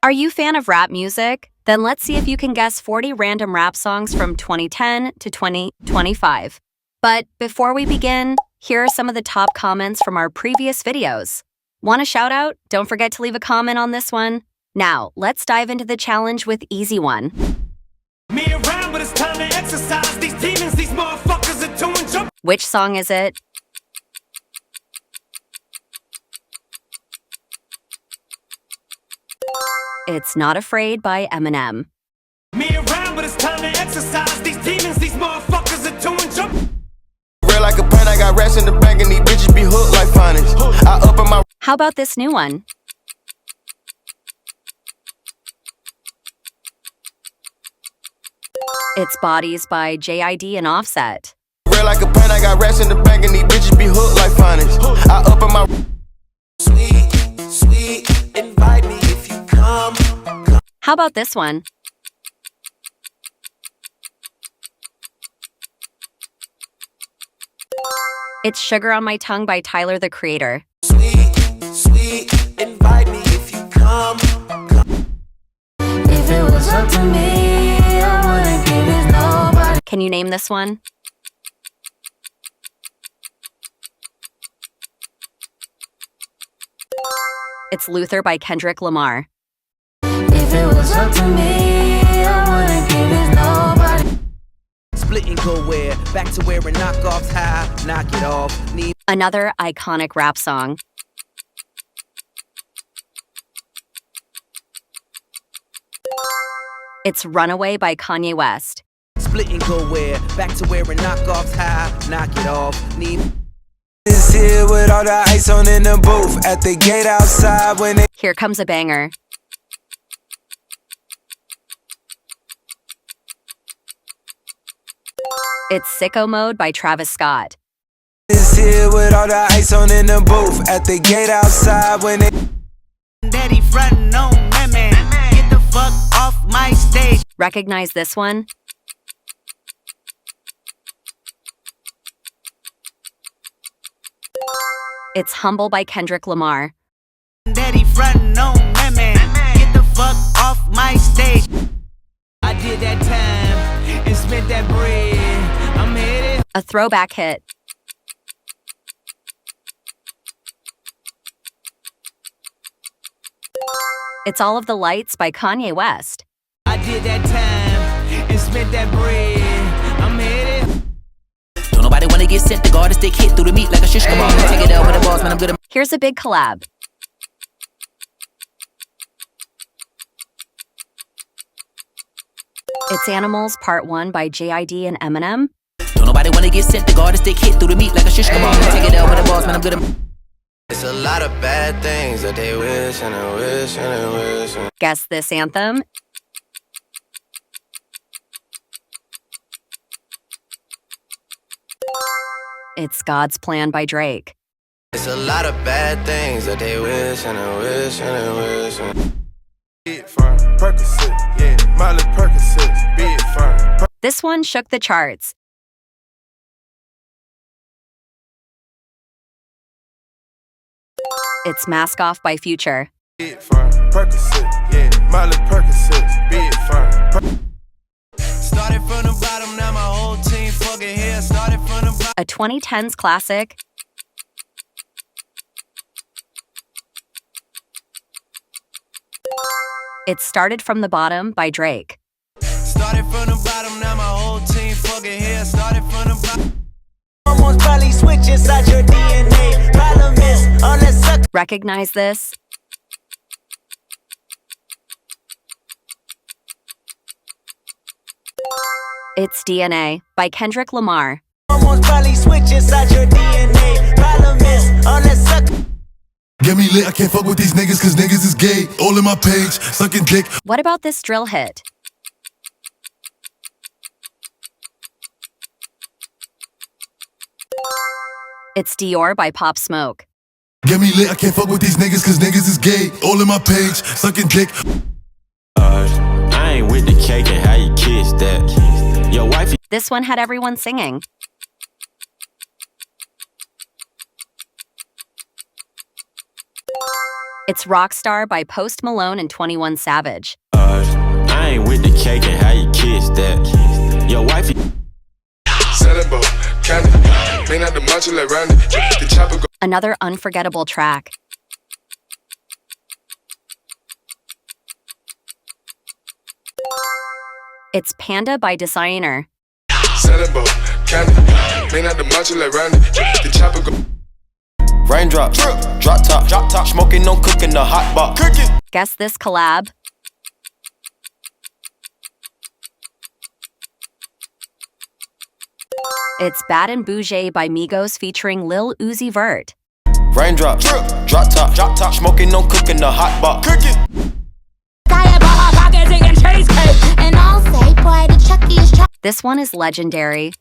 Are you a fan of rap music? Then let's see if you can guess 40 random rap songs from 2010 to 2025. But before we begin, here are some of the top comments from our previous videos. Want a shout out? Don't forget to leave a comment on this one. Now, let's dive into the challenge with easy one. Me around, but it's time to exercise these demons, these motherfuckers are doing jump. Which song is it? It's Not Afraid by Eminem. Me around, but it's time to exercise these demons, these motherfuckers are doing jump. Real like a pint, I got rats in the bank and these bitches be hooked like phonics. I up in my. How about this new one? It's Bodies by JID and Offset. Real like a pint, I got rats in the bank and these bitches be hooked like phonics. I up in my. Sweet, sweet, invite me if you come. How about this one? It's Sugar on My Tongue by Tyler, the Creator. Sweet, sweet, invite me if you come. If it was up to me, I wouldn't give it nobody. Can you name this one? It's Luther by Kendrick Lamar. If it was up to me, I wouldn't give it nobody. Split and go where? Back to wearing knockoffs high, knock it off. Need Another iconic rap song. It's Runaway by Kanye West. split and go where? Back to wearing knockoffs high, knock it off. Need This here with all the ice on in the booth. At the gate outside when they Here comes a banger. It's Sicko Mode by Travis Scott. This here with all the ice on in the booth. At the gate outside when they daddy frontin' on women. Get the fuck off my stage. Recognize this one? It's Humble by Kendrick Lamar. Daddy frontin' on women. Get the fuck off my stage. I did that time and spent that bread. I'm headed. A throwback hit. It's All of the Lights by Kanye West. I did that time and spent that bread. I'm headed. Don't nobody wanna get sent. The guard stick hit through the meat like a shish kebab. Take it out with the balls, man. I'm good. Here's a big collab. It's Animals Part 1 by JID and Eminem. Don't nobody wanna get sent. The guard stick hit through the meat like a shish kebab. Take it out with the balls, man. I'm good. It's a lot of bad things that they wish and they wish and they wish. Guess this anthem? It's God's Plan by Drake. It's a lot of bad things that they wish and they wish and they wish. Percocet, yeah, Miley Percocet, be it firm. This one shook the charts. It's Mask Off by Future. Percocet, yeah, Miley Percocet, be it firm. Started from the bottom, now my whole team fucking here. Started from the bottom. A 2010s classic. It Started from the Bottom by Drake. Started from the bottom, now my whole team fucking here. Started from the bottom. Hormones probably switch inside your DNA. Problem is, all that suck. Recognize this? It's DNA by Kendrick Lamar. Hormones probably switch inside your DNA. Problem is, all that suck. Get me lit, I can't fuck with these niggas cause niggas is gay. All in my page, sucking dick. What about this drill hit? It's Dior by Pop Smoke. Get me lit, I can't fuck with these niggas cause niggas is gay. All in my page, sucking dick. I ain't with the cake and how you kiss that. Your wife. This one had everyone singing. It's Rockstar by Post Malone and 21 Savage. I ain't with the cake and how you kiss that. Your wifey. Another unforgettable track. It's Panda by Designer. Raindrop, drop top, smoking, no cooking, the hot box. Guess this collab. It's Bad and Bougie by Migos featuring Lil Uzi Vert. Raindrop, drop top, smoking, no cooking, the hot box. And I'll say, boy, the Chucky is This one is legendary.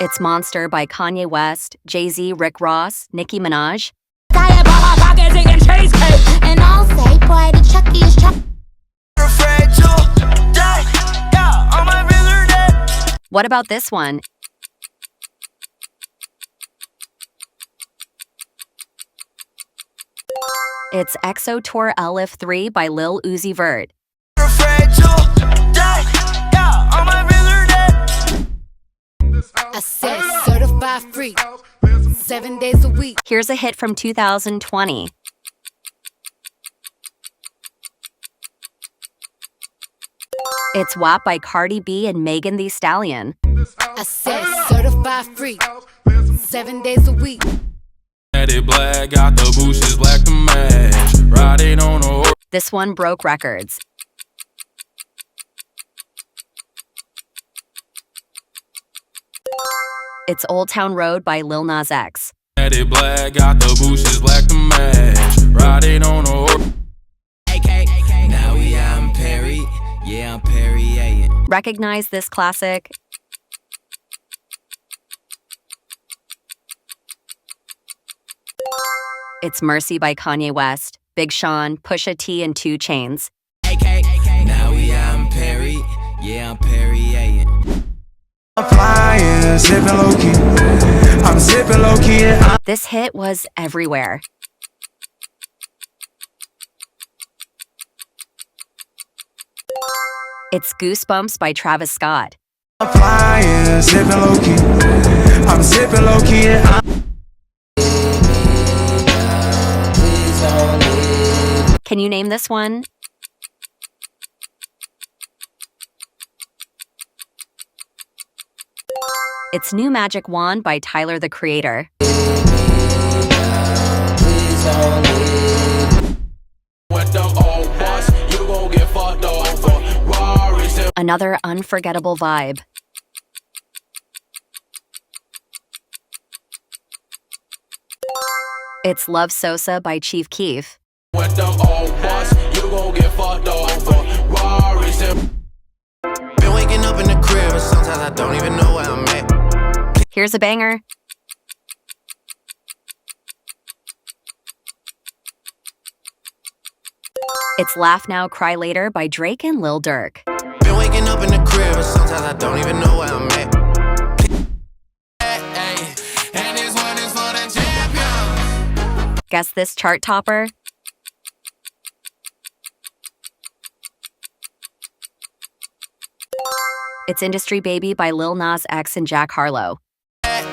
It's Monster by Kanye West, Jay-Z, Rick Ross, Nicki Minaj. And I'll say, boy, the Chucky is What about this one? It's EXO Tour Elif 3 by Lil Uzi Vert. I said certified free, 7 days a week. Here's a hit from 2020. It's WAP by Cardi B and Megan Thee Stallion. I said certified free, 7 days a week. Black, got the bushes black to match. Riding on a horse. This one broke records. It's Old Town Road by Lil Nas X. Black, got the bushes black to match. Riding on a horse. Now we out in Perry. Yeah, I'm Perry. Recognize this classic? It's Mercy by Kanye West, Big Sean, Pusha T, and 2 Chainz. Now we out in Perry. Yeah, I'm Perry. I'm flying, zipping low key. I'm zipping low key. This hit was everywhere. It's Goosebumps by Travis Scott. I'm flying, zipping low key. I'm zipping low key. Can you name this one? It's New Magic Wand by Tyler, the Creator. Another unforgettable vibe. It's Love Sosa by Chief Keef. Been waking up in the crib, and sometimes I don't even know where I'm at. Here's a banger. It's Laugh Now, Cry Later by Drake and Lil Durk. Been waking up in the crib, and sometimes I don't even know where I'm at. And this one is for the champion. Guess this chart topper? It's Industry Baby by Lil Nas X and Jack Harlow. And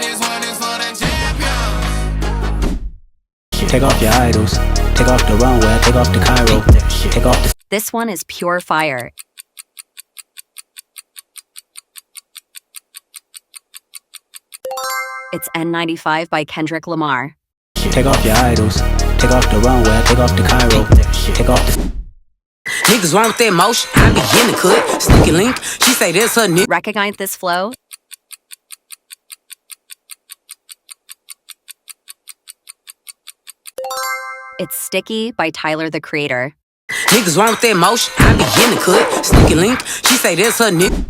this one is for the champion. Take off your idols. Take off the runway. Take off the Cairo. Take off the. This one is pure fire. It's N95 by Kendrick Lamar. Take off your idols. Take off the runway. Take off the Cairo. Take off the. Niggas wrong with that motion. I begin to cut. Sneaky link. She say this her nigga. Recognize this flow? It's Sticky by Tyler, the Creator. Niggas wrong with that motion. I begin to cut. Sneaky link. She say this her nigga.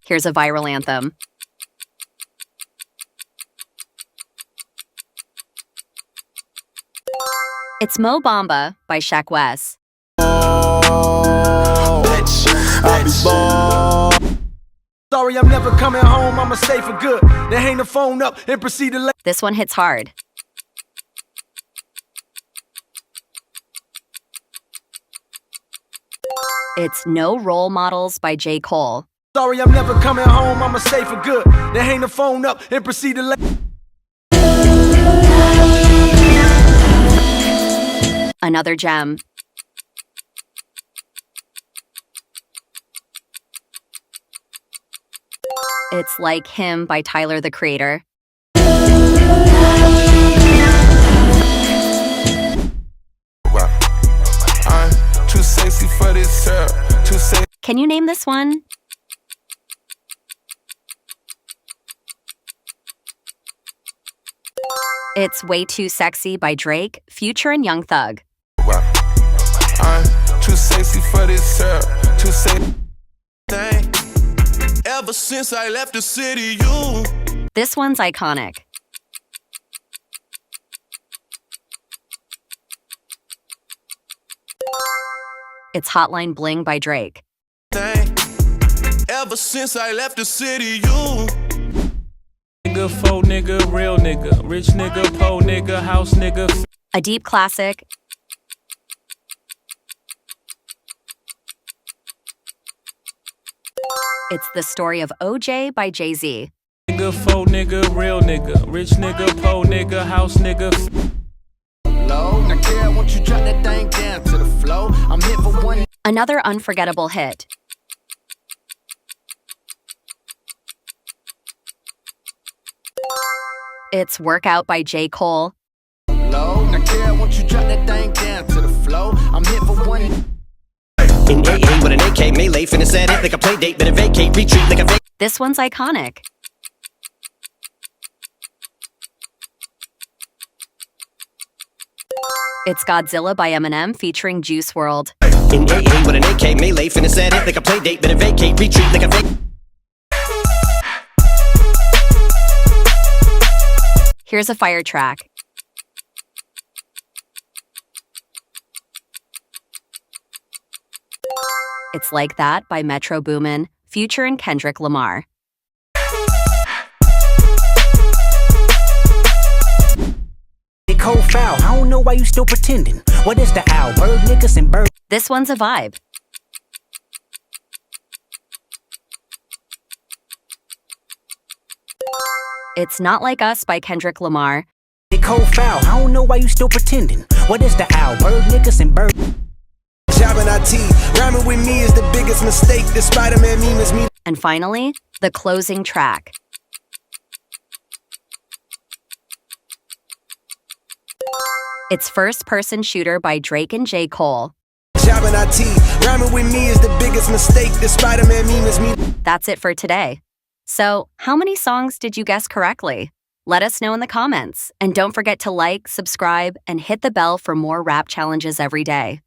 Here's a viral anthem. It's Mo Bamba by Shaq West. Sorry, I'm never coming home, I'ma stay for good. Then hang the phone up and proceed to This one hits hard. It's No Role Models by J. Cole. Sorry, I'm never coming home, I'ma stay for good. Then hang the phone up and proceed to Another gem. It's Like Him by Tyler, the Creator. I'm too sexy for this syrup. Too sexy. Can you name this one? It's Way Too Sexy by Drake, Future, and Young Thug. I'm too sexy for this syrup. Too sexy. Ever since I left the city, you. This one's iconic. It's Hotline Bling by Drake. Ever since I left the city, you. Nigga, faux nigga, real nigga, rich nigga, po nigga, house nigga. A deep classic. It's The Story of OJ by Jay-Z. Nigga, faux nigga, real nigga, rich nigga, po nigga, house nigga. low. Now, girl, I want you drop that thing down to the floor. I'm here for one. Another unforgettable hit. It's Workout by J. Cole. Low. Now, girl, I want you drop that thing down to the floor. I'm here for one. In AA with an AK melee, finna set it like a play date, better vacate, retreat like a This one's iconic. It's Godzilla by Eminem featuring Juice WRLD. In AA with an AK melee, finna set it like a play date, better vacate, retreat like a Here's a fire track. It's Like That by Metro Boomin, Future, and Kendrick Lamar. Cold foul, I don't know why you still pretending. What is the owl? Bird niggas and bird. This one's a vibe. It's Not Like Us by Kendrick Lamar. Cold foul, I don't know why you still pretending. What is the owl? Bird niggas and bird. Jobbing IT, rhyming with me is the biggest mistake. The Spider-Man meme is me. And finally, the closing track. It's First Person Shooter by Drake and J. Cole. Jobbing IT, rhyming with me is the biggest mistake. The Spider-Man meme is me. That's it for today. So, how many songs did you guess correctly? Let us know in the comments. And don't forget to like, subscribe, and hit the bell for more rap challenges every day.